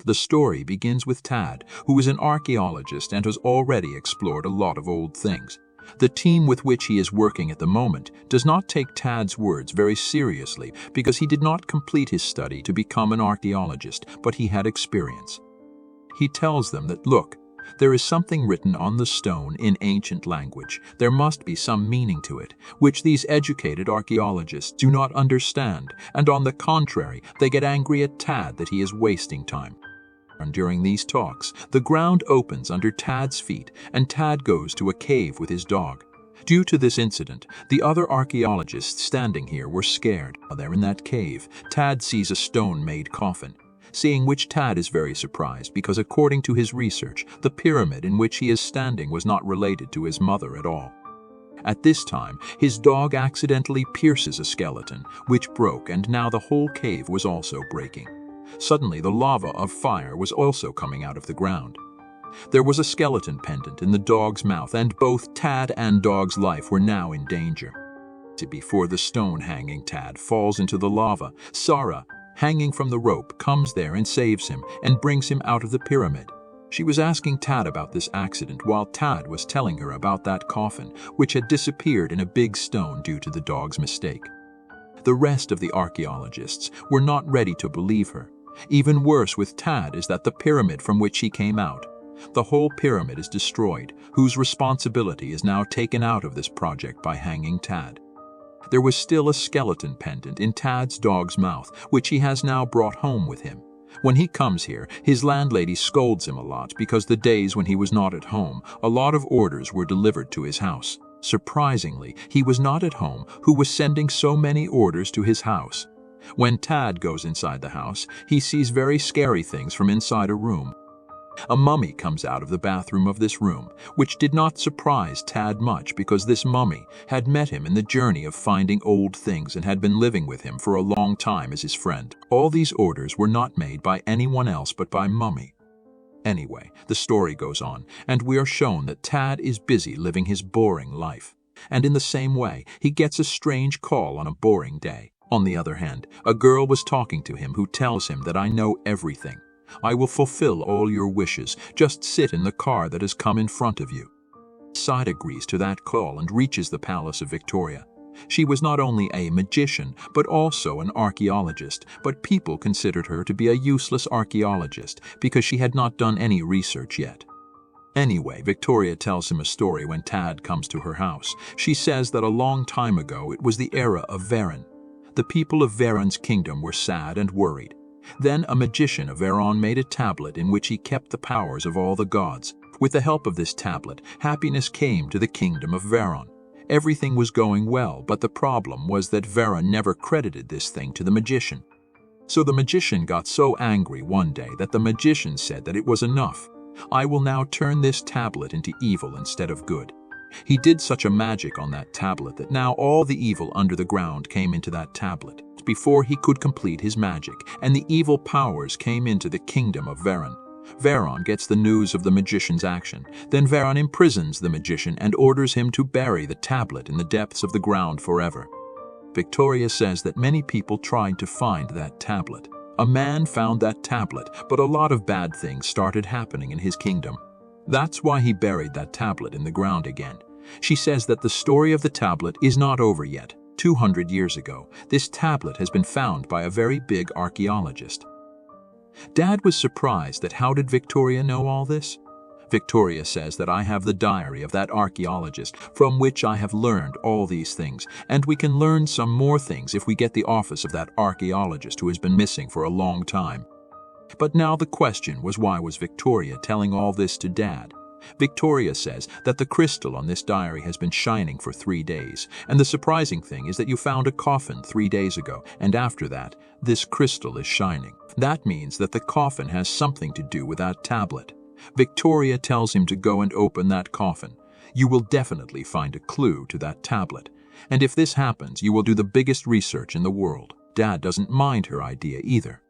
The story begins with Tad, who is an archaeologist and has already explored a lot of old things. The team with which he is working at the moment does not take Tad's words very seriously because he did not complete his study to become an archaeologist, but he had experience. He tells them that, look, there is something written on the stone in ancient language. There must be some meaning to it, which these educated archaeologists do not understand, and on the contrary, they get angry at Tad that he is wasting time. And during these talks, the ground opens under Tad's feet, and Tad goes to a cave with his dog. Due to this incident, the other archaeologists standing here were scared. There in that cave, Tad sees a stone-made coffin, seeing which Tad is very surprised because according to his research, the pyramid in which he is standing was not related to his mother at all. At this time, his dog accidentally pierces a skeleton, which broke, and now the whole cave was also breaking. Suddenly, the lava of fire was also coming out of the ground. There was a skeleton pendant in the dog's mouth, and both Tad and dog's life were now in danger. Before the stone hanging Tad falls into the lava, Sarah, hanging from the rope, comes there and saves him and brings him out of the pyramid. She was asking Tad about this accident while Tad was telling her about that coffin, which had disappeared in a big stone due to the dog's mistake. The rest of the archaeologists were not ready to believe her. Even worse with Tad is that the pyramid from which he came out, the whole pyramid is destroyed, whose responsibility is now taken out of this project by hanging Tad. There was still a skeleton pendant in Tad's dog's mouth, which he has now brought home with him. When he comes here, his landlady scolds him a lot because the days when he was not at home, a lot of orders were delivered to his house. Surprisingly, he was not at home, who was sending so many orders to his house. When Tad goes inside the house, he sees very scary things from inside a room. A mummy comes out of the bathroom of this room, which did not surprise Tad much because this mummy had met him in the journey of finding old things and had been living with him for a long time as his friend. All these orders were not made by anyone else but by Mummy. Anyway, the story goes on, and we are shown that Tad is busy living his boring life. And in the same way, he gets a strange call on a boring day. On the other hand, a girl was talking to him who tells him that I know everything. I will fulfill all your wishes. Just sit in the car that has come in front of you. Sid agrees to that call and reaches the palace of Victoria. She was not only a magician, but also an archaeologist, but people considered her to be a useless archaeologist because she had not done any research yet. Anyway, Victoria tells him a story when Tad comes to her house. She says that a long time ago it was the era of Venom. The people of Veron's kingdom were sad and worried. Then a magician of Veron made a tablet in which he kept the powers of all the gods. With the help of this tablet, happiness came to the kingdom of Veron. Everything was going well, but the problem was that Veron never credited this thing to the magician. So the magician got so angry one day that the magician said that it was enough. I will now turn this tablet into evil instead of good. He did such a magic on that tablet that now all the evil under the ground came into that tablet before he could complete his magic, and the evil powers came into the kingdom of Veron. Veron gets the news of the magician's action. Then Veron imprisons the magician and orders him to bury the tablet in the depths of the ground forever. Victoria says that many people tried to find that tablet. A man found that tablet, but a lot of bad things started happening in his kingdom. That's why he buried that tablet in the ground again. She says that the story of the tablet is not over yet. 200 years ago, this tablet has been found by a very big archaeologist. Dad was surprised that how did Victoria know all this? Victoria says that I have the diary of that archaeologist from which I have learned all these things, and we can learn some more things if we get the office of that archaeologist who has been missing for a long time. But now the question was, why was Victoria telling all this to Dad? Victoria says that the crystal on this diary has been shining for 3 days, and the surprising thing is that you found a coffin 3 days ago, and after that, this crystal is shining. That means that the coffin has something to do with that tablet. Victoria tells him to go and open that coffin. You will definitely find a clue to that tablet, and if this happens, you will do the biggest research in the world. Dad doesn't mind her idea either.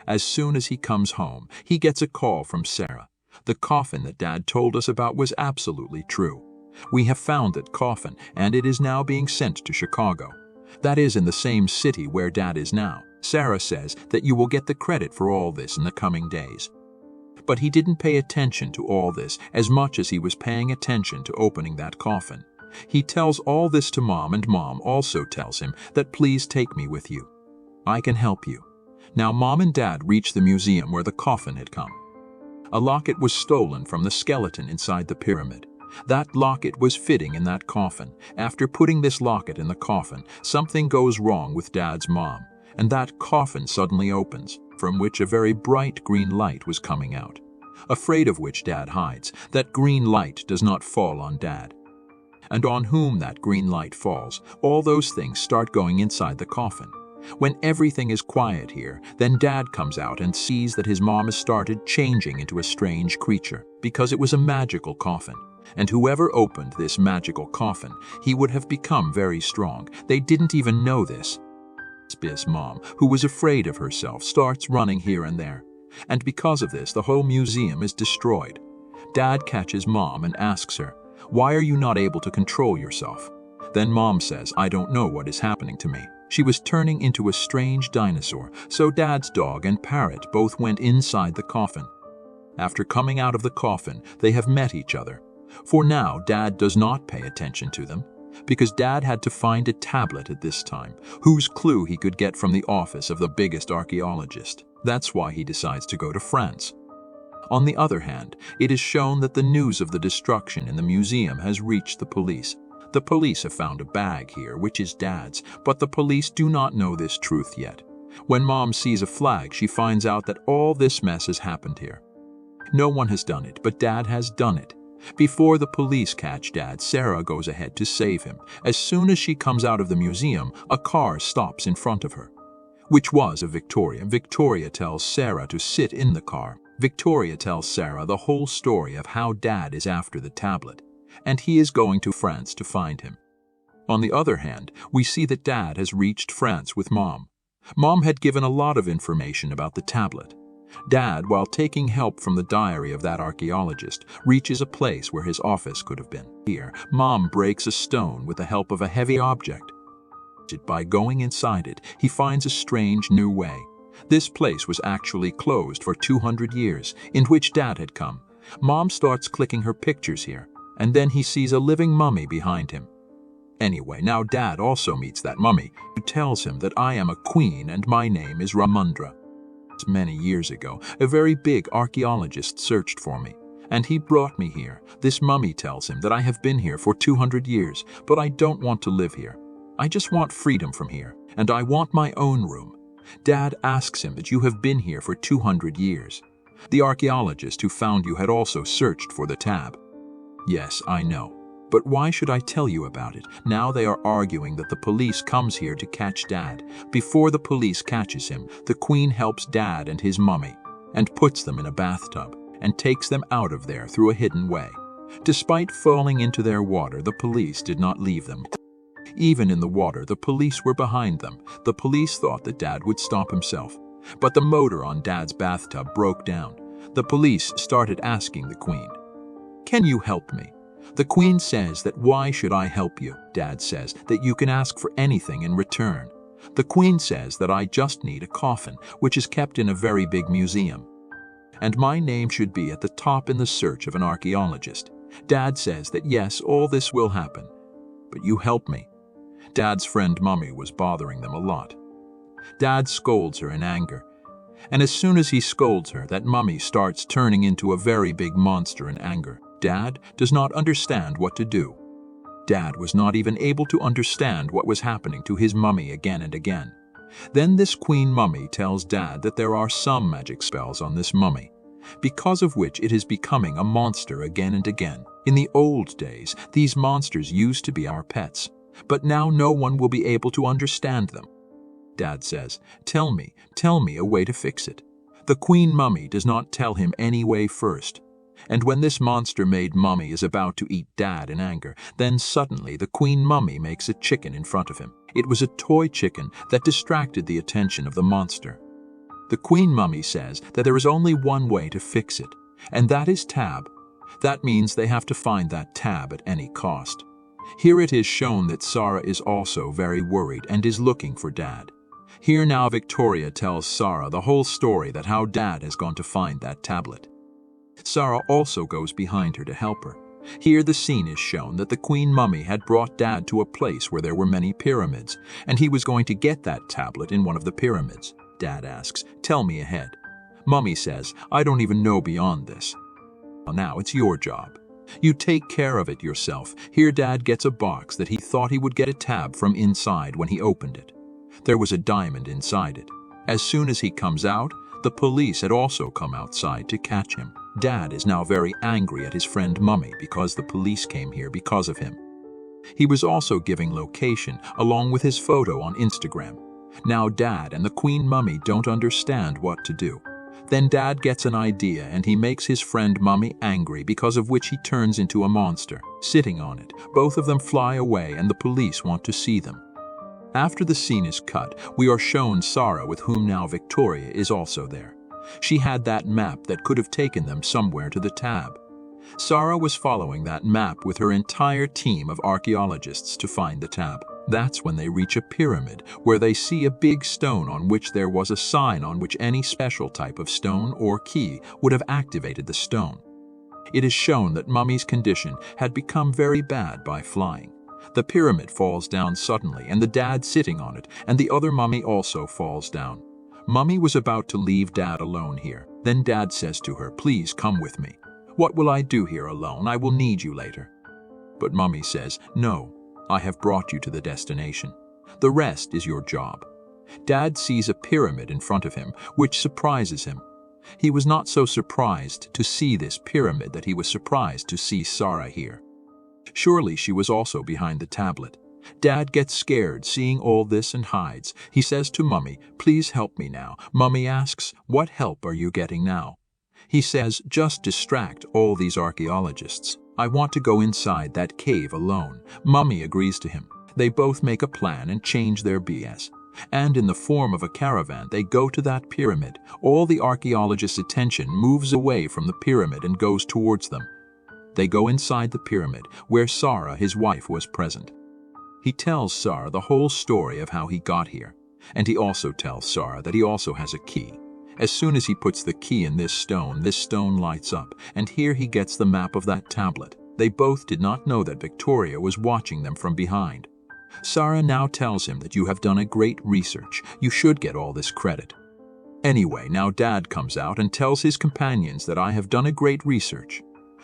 As soon as he comes home, he gets a call from Sarah. The coffin that Dad told us about was absolutely true. We have found that coffin, and it is now being sent to Chicago. That is in the same city where Dad is now. Sarah says that you will get the credit for all this in the coming days. But he didn't pay attention to all this as much as he was paying attention to opening that coffin. He tells all this to Mom, and Mom also tells him that please take me with you. I can help you. Now Mom and Dad reach the museum where the coffin had come. A locket was stolen from the skeleton inside the pyramid. That locket was fitting in that coffin. After putting this locket in the coffin, something goes wrong with Dad's mom, and that coffin suddenly opens, from which a very bright green light was coming out. Afraid of which Dad hides, that green light does not fall on Dad. And on whom that green light falls, all those things start going inside the coffin. When everything is quiet here, then Dad comes out and sees that his mom has started changing into a strange creature, because it was a magical coffin. And whoever opened this magical coffin, he would have become very strong. They didn't even know this. Bis Mom, who was afraid of herself, starts running here and there. And because of this, the whole museum is destroyed. Dad catches Mom and asks her, "Why are you not able to control yourself?" Then Mom says, "I don't know what is happening to me." She was turning into a strange dinosaur, so Dad's dog and parrot both went inside the coffin. After coming out of the coffin, they have met each other. For now, Dad does not pay attention to them, because Dad had to find a tablet at this time, whose clue he could get from the office of the biggest archaeologist. That's why he decides to go to France. On the other hand, it is shown that the news of the destruction in the museum has reached the police. The police have found a bag here, which is Dad's, but the police do not know this truth yet. When Mom sees a flag, she finds out that all this mess has happened here. No one has done it, but Dad has done it. Before the police catch Dad, Sarah goes ahead to save him. As soon as she comes out of the museum, a car stops in front of her, which was a Victoria. Victoria tells Sarah to sit in the car. Victoria tells Sarah the whole story of how Dad is after the tablet, and he is going to France to find him. On the other hand, we see that Dad has reached France with Mom. Mom had given a lot of information about the tablet. Dad, while taking help from the diary of that archaeologist, reaches a place where his office could have been. Here, Mom breaks a stone with the help of a heavy object. By going inside it, he finds a strange new way. This place was actually closed for 200 years, in which Dad had come. Mom starts clicking her pictures here, and then he sees a living mummy behind him. Anyway, now Dad also meets that mummy, who tells him that I am a queen and my name is Ramundra. Many years ago, a very big archaeologist searched for me, and he brought me here. This mummy tells him that I have been here for 200 years, but I don't want to live here. I just want freedom from here, and I want my own room. Dad asks him that you have been here for 200 years. The archaeologist who found you had also searched for the tab. Yes, I know. But why should I tell you about it? Now they are arguing that the police comes here to catch Dad. Before the police catches him, the Queen helps Dad and his mummy, and puts them in a bathtub, and takes them out of there through a hidden way. Despite falling into their water, the police did not leave them. Even in the water, the police were behind them. The police thought that Dad would stop himself. But the motor on Dad's bathtub broke down. The police started asking the Queen, "Can you help me?" The Queen says that why should I help you? Dad says that you can ask for anything in return. The Queen says that I just need a coffin, which is kept in a very big museum. And my name should be at the top in the search of an archaeologist. Dad says that yes, all this will happen, but you help me. Dad's friend Mummy was bothering them a lot. Dad scolds her in anger. And as soon as he scolds her, that Mummy starts turning into a very big monster in anger. Dad does not understand what to do. Dad was not even able to understand what was happening to his mummy again and again. Then this Queen Mummy tells Dad that there are some magic spells on this mummy, because of which it is becoming a monster again and again. In the old days, these monsters used to be our pets, but now no one will be able to understand them. Dad says, tell me a way to fix it. The Queen Mummy does not tell him any way first. And when this monster-made mummy is about to eat Dad in anger, then suddenly the Queen Mummy makes a chicken in front of him. It was a toy chicken that distracted the attention of the monster. The Queen Mummy says that there is only one way to fix it, and that is tab. That means they have to find that tab at any cost. Here it is shown that Sarah is also very worried and is looking for Dad. Here now Victoria tells Sarah the whole story, that how Dad has gone to find that tablet. Sarah also goes behind her to help her. Here the scene is shown that the Queen Mummy had brought Dad to a place where there were many pyramids, and he was going to get that tablet in one of the pyramids. Dad asks, "Tell me ahead." Mummy says, "I don't even know beyond this. Now it's your job. You take care of it yourself." Here Dad gets a box that he thought he would get a tab from inside when he opened it. There was a diamond inside it. As soon as he comes out, the police had also come outside to catch him. Dad is now very angry at his friend Mummy because the police came here because of him. He was also giving location along with his photo on Instagram. Now Dad and the Queen Mummy don't understand what to do. Then Dad gets an idea and he makes his friend Mummy angry, because of which he turns into a monster. Sitting on it, both of them fly away and the police want to see them. After the scene is cut, we are shown Sarah, with whom now Victoria is also there. She had that map that could have taken them somewhere to the tab. Sarah was following that map with her entire team of archaeologists to find the tab. That's when they reach a pyramid where they see a big stone on which there was a sign on which any special type of stone or key would have activated the stone. It is shown that Mummy's condition had become very bad by flying. The pyramid falls down suddenly and the Dad sitting on it, and the other Mummy also falls down. Mummy was about to leave Dad alone here. Then Dad says to her, "Please come with me. What will I do here alone? I will need you later." But Mummy says, "No, I have brought you to the destination. The rest is your job." Dad sees a pyramid in front of him, which surprises him. He was not so surprised to see this pyramid that he was surprised to see Sarah here. Surely she was also behind the tablet. Dad gets scared seeing all this and hides. He says to Mummy, "Please help me now." Mummy asks, "What help are you getting now?" He says, "Just distract all these archaeologists. I want to go inside that cave alone." Mummy agrees to him. They both make a plan and change their BS. And in the form of a caravan, they go to that pyramid. All the archaeologists' attention moves away from the pyramid and goes towards them. They go inside the pyramid, where Sarah, his wife, was present. He tells Sarah the whole story of how he got here, and he also tells Sarah that he also has a key. As soon as he puts the key in this stone lights up, and here he gets the map of that tablet. They both did not know that Victoria was watching them from behind. Sarah now tells him that you have done a great research. You should get all this credit. Anyway, now Dad comes out and tells his companions that I have done a great research.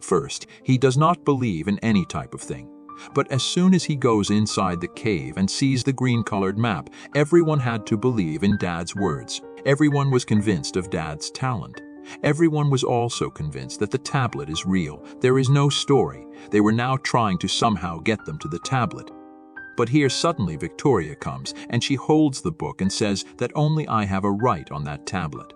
First, he does not believe in any type of thing. But as soon as he goes inside the cave and sees the green-colored map, everyone had to believe in Dad's words. Everyone was convinced of Dad's talent. Everyone was also convinced that the tablet is real. There is no story. They were now trying to somehow get them to the tablet. But here suddenly Victoria comes, and she holds the book and says that only I have a right on that tablet.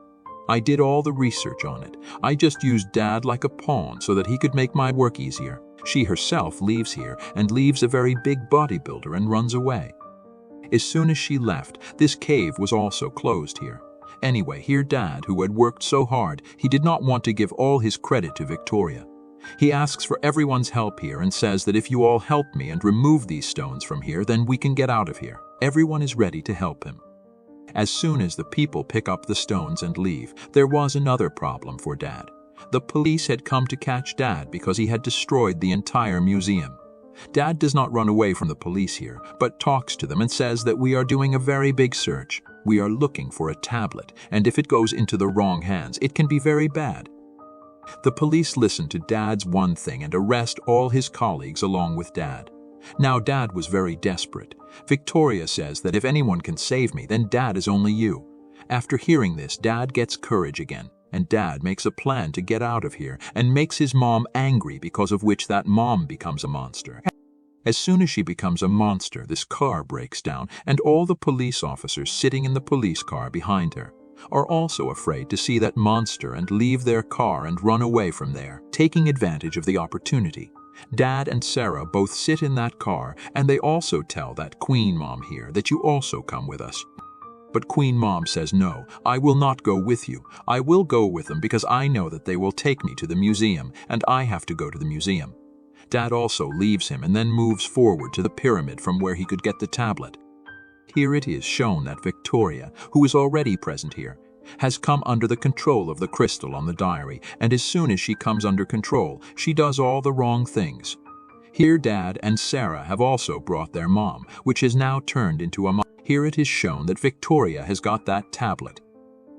I did all the research on it. I just used Dad like a pawn so that he could make my work easier. She herself leaves here and leaves a very big bodybuilder and runs away. As soon as she left, this cave was also closed here. Anyway, here Dad, who had worked so hard, he did not want to give all his credit to Victoria. He asks for everyone's help here and says that if you all help me and remove these stones from here, then we can get out of here. Everyone is ready to help him. As soon as the people pick up the stones and leave, there was another problem for Dad. The police had come to catch Dad because he had destroyed the entire museum. Dad does not run away from the police here, but talks to them and says that we are doing a very big search. We are looking for a tablet, and if it goes into the wrong hands, it can be very bad. The police listen to Dad's one thing and arrest all his colleagues along with Dad. Now Dad was very desperate. Victoria says that if anyone can save me, then Dad is only you. After hearing this, Dad gets courage again, and Dad makes a plan to get out of here and makes his mom angry, because of which that mom becomes a monster. As soon as she becomes a monster, this car breaks down, and all the police officers sitting in the police car behind her are also afraid to see that monster and leave their car and run away from there, taking advantage of the opportunity. Dad and Sarah both sit in that car, and they also tell that Queen Mom here that you also come with us. But Queen Mom says, "No, I will not go with you. I will go with them because I know that they will take me to the museum, and I have to go to the museum." Dad also leaves him and then moves forward to the pyramid from where he could get the tablet. Here it is shown that Victoria, who is already present here, has come under the control of the crystal on the diary, and as soon as she comes under control, she does all the wrong things. Here Dad and Sarah have also brought their mom, which has now turned into a mom. Here it is shown that Victoria has got that tablet.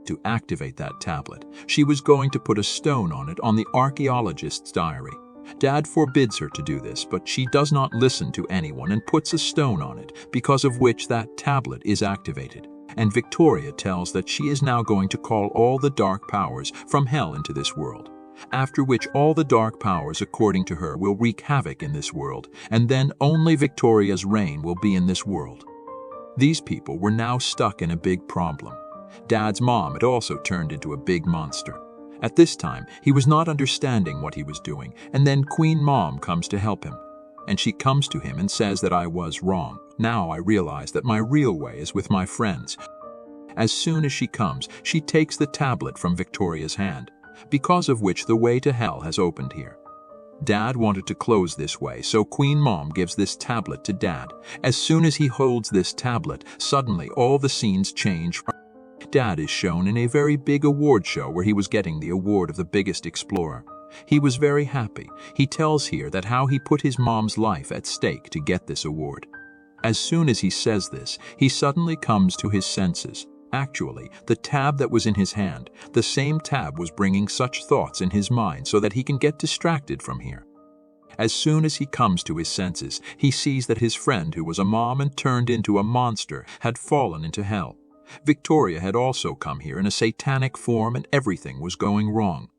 To activate that tablet, she was going to put a stone on it on the archaeologist's diary. Dad forbids her to do this, but she does not listen to anyone and puts a stone on it, because of which that tablet is activated. And Victoria tells that she is now going to call all the dark powers from hell into this world, after which all the dark powers, according to her, will wreak havoc in this world, and then only Victoria's reign will be in this world. These people were now stuck in a big problem. Dad's mom had also turned into a big monster. At this time, he was not understanding what he was doing, and then Queen Mom comes to help him. And she comes to him and says that I was wrong. Now I realize that my real way is with my friends. As soon as she comes, she takes the tablet from Victoria's hand, because of which the way to hell has opened here. Dad wanted to close this way, so Queen Mom gives this tablet to Dad. As soon as he holds this tablet, suddenly all the scenes change. Dad is shown in a very big award show where he was getting the award of the biggest explorer. He was very happy. He tells here that how he put his mom's life at stake to get this award. As soon as he says this, he suddenly comes to his senses. Actually, the tab that was in his hand, the same tab was bringing such thoughts in his mind so that he can get distracted from here. As soon as he comes to his senses, he sees that his friend, who was a mom and turned into a monster, had fallen into hell. Victoria had also come here in a satanic form, and everything was going wrong.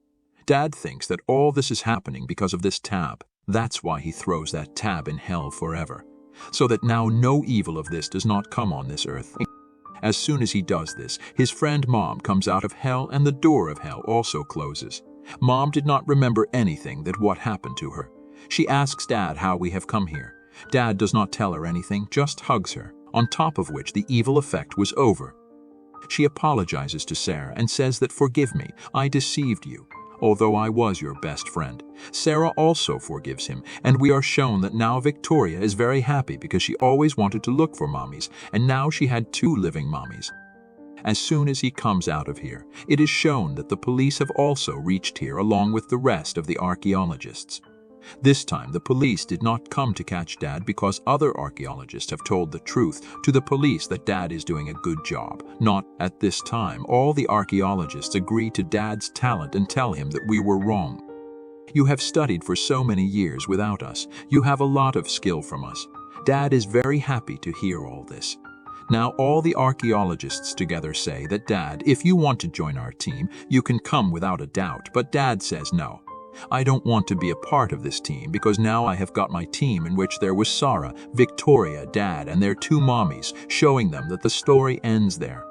Dad thinks that all this is happening because of this tab. That's why he throws that tab in hell forever, so that now no evil of this does not come on this earth. As soon as he does this, his friend Mom comes out of hell, and the door of hell also closes. Mom did not remember anything that what happened to her. She asks Dad how we have come here. Dad does not tell her anything, just hugs her, on top of which the evil effect was over. She apologizes to Sarah and says that forgive me, I deceived you, although I was your best friend. Sarah also forgives him, and we are shown that now Victoria is very happy because she always wanted to look for mommies, and now she had 2 living mommies. As soon as he comes out of here, it is shown that the police have also reached here along with the rest of the archaeologists. This time the police did not come to catch Dad because other archaeologists have told the truth to the police that Dad is doing a good job. Not at this time. All the archaeologists agree to Dad's talent and tell him that we were wrong. You have studied for so many years without us. You have a lot of skill from us. Dad is very happy to hear all this. Now all the archaeologists together say that Dad, if you want to join our team, you can come without a doubt, but Dad says no. I don't want to be a part of this team because now I have got my team in which there was Sarah, Victoria, Dad, and their 2 mommies, showing them that the story ends there.